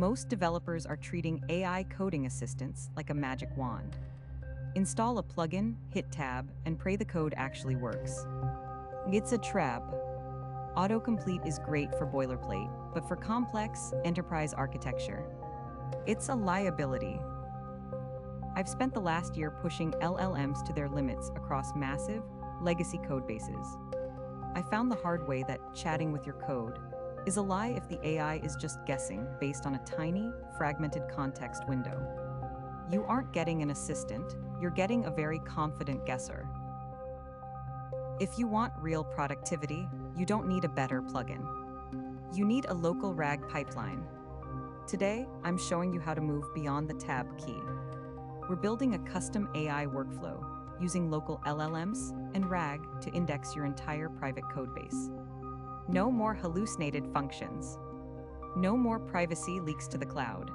Most developers are treating AI coding assistants like a magic wand. Install a plugin, hit tab, and pray the code actually works. It's a trap. Autocomplete is great for boilerplate, but for complex, enterprise architecture, it's a liability. I've spent the last year pushing LLMs to their limits across massive, legacy codebases. I found the hard way that chatting with your code is a lie if the AI is just guessing based on a tiny, fragmented context window. You aren't getting an assistant, you're getting a very confident guesser. If you want real productivity, you don't need a better plugin. You need a local RAG pipeline. Today, I'm showing you how to move beyond the tab key. We're building a custom AI workflow using local LLMs and RAG to index your entire private codebase. No more hallucinated functions. No more privacy leaks to the cloud.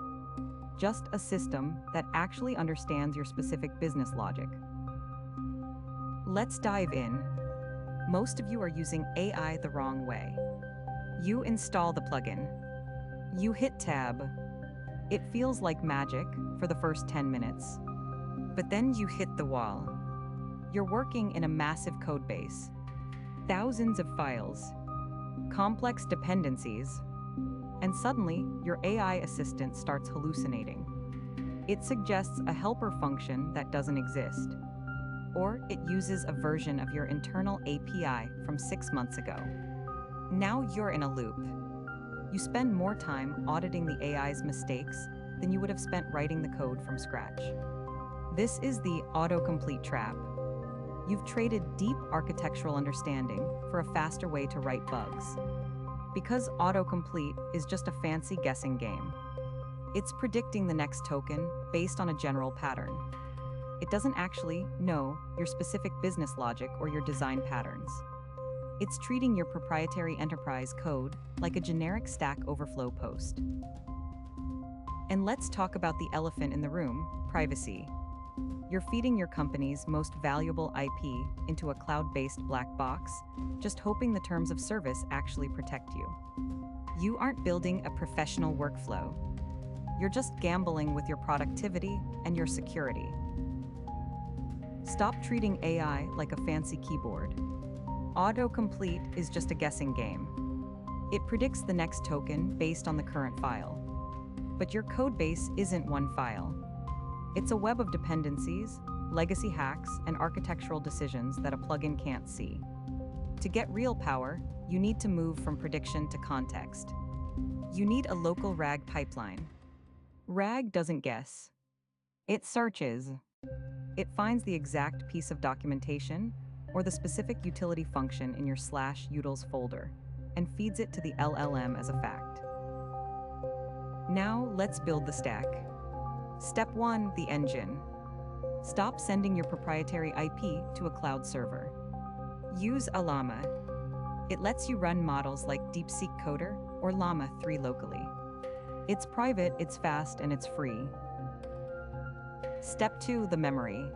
Just a system that actually understands your specific business logic. Let's dive in. Most of you are using AI the wrong way. You install the plugin. You hit tab. It feels like magic for the first 10 minutes. But then you hit the wall. You're working in a massive codebase. Thousands of files. Complex dependencies. And suddenly, your AI assistant starts hallucinating. It suggests a helper function that doesn't exist. Or it uses a version of your internal API from 6 months ago. Now you're in a loop. You spend more time auditing the AI's mistakes than you would have spent writing the code from scratch. This is the autocomplete trap. You've traded deep architectural understanding for a faster way to write bugs. Because autocomplete is just a fancy guessing game. It's predicting the next token based on a general pattern. It doesn't actually know your specific business logic or your design patterns. It's treating your proprietary enterprise code like a generic Stack Overflow post. And let's talk about the elephant in the room, privacy. You're feeding your company's most valuable IP into a cloud-based black box, just hoping the terms of service actually protect you. You aren't building a professional workflow. You're just gambling with your productivity and your security. Stop treating AI like a fancy keyboard. Autocomplete is just a guessing game. It predicts the next token based on the current file. But your codebase isn't one file. It's a web of dependencies, legacy hacks, and architectural decisions that a plugin can't see. To get real power, you need to move from prediction to context. You need a local RAG pipeline. RAG doesn't guess. It searches. It finds the exact piece of documentation or the specific utility function in your /utils folder and feeds it to the LLM as a fact. Now let's build the stack. Step 1, the engine. Stop sending your proprietary IP to a cloud server. Use a Llama. It lets you run models like DeepSeek Coder or Llama 3 locally. It's private, it's fast, and it's free. Step 2, the memory.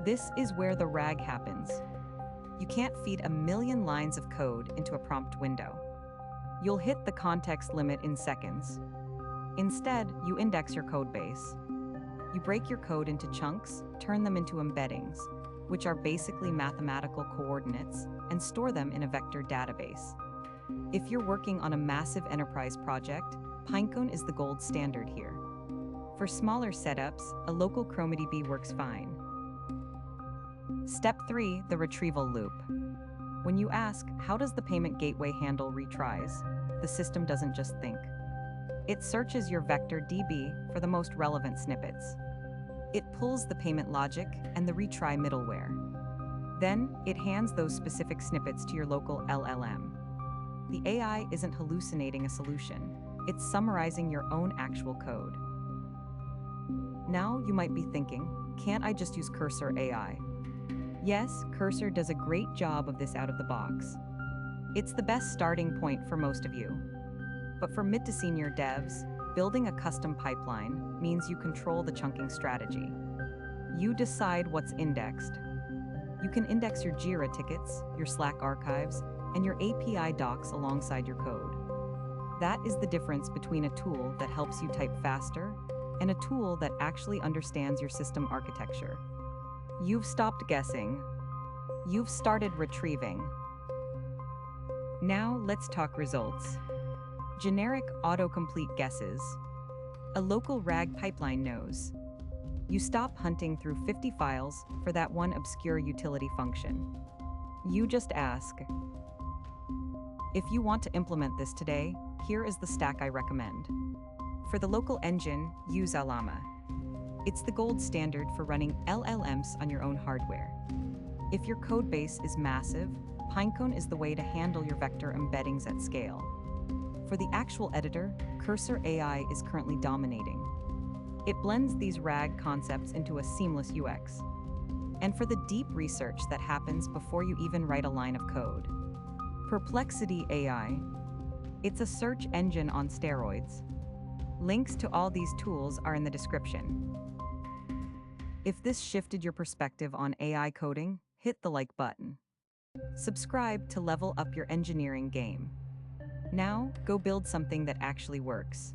This is where the RAG happens. You can't feed a million lines of code into a prompt window. You'll hit the context limit in seconds. Instead, you index your codebase. You break your code into chunks, turn them into embeddings, which are basically mathematical coordinates, and store them in a vector database. If you're working on a massive enterprise project, Pinecone is the gold standard here. For smaller setups, a local ChromaDB works fine. Step 3, the retrieval loop. When you ask, how does the payment gateway handle retries, the system doesn't just think. It searches your vector DB for the most relevant snippets. It pulls the payment logic and the retry middleware. Then, it hands those specific snippets to your local LLM. The AI isn't hallucinating a solution. It's summarizing your own actual code. Now you might be thinking, can't I just use Cursor AI? Yes, Cursor does a great job of this out of the box. It's the best starting point for most of you. But for mid to senior devs, building a custom pipeline means you control the chunking strategy. You decide what's indexed. You can index your Jira tickets, your Slack archives, and your API docs alongside your code. That is the difference between a tool that helps you type faster and a tool that actually understands your system architecture. You've stopped guessing. You've started retrieving. Now let's talk results. Generic autocomplete guesses. A local RAG pipeline knows. You stop hunting through 50 files for that one obscure utility function. You just ask. If you want to implement this today, here is the stack I recommend. For the local engine, use Llama. It's the gold standard for running LLMs on your own hardware. If your codebase is massive, Pinecone is the way to handle your vector embeddings at scale. For the actual editor, Cursor AI is currently dominating. It blends these RAG concepts into a seamless UX. And for the deep research that happens before you even write a line of code, Perplexity AI. It's a search engine on steroids. Links to all these tools are in the description. If this shifted your perspective on AI coding, hit the like button. Subscribe to level up your engineering game. Now, go build something that actually works.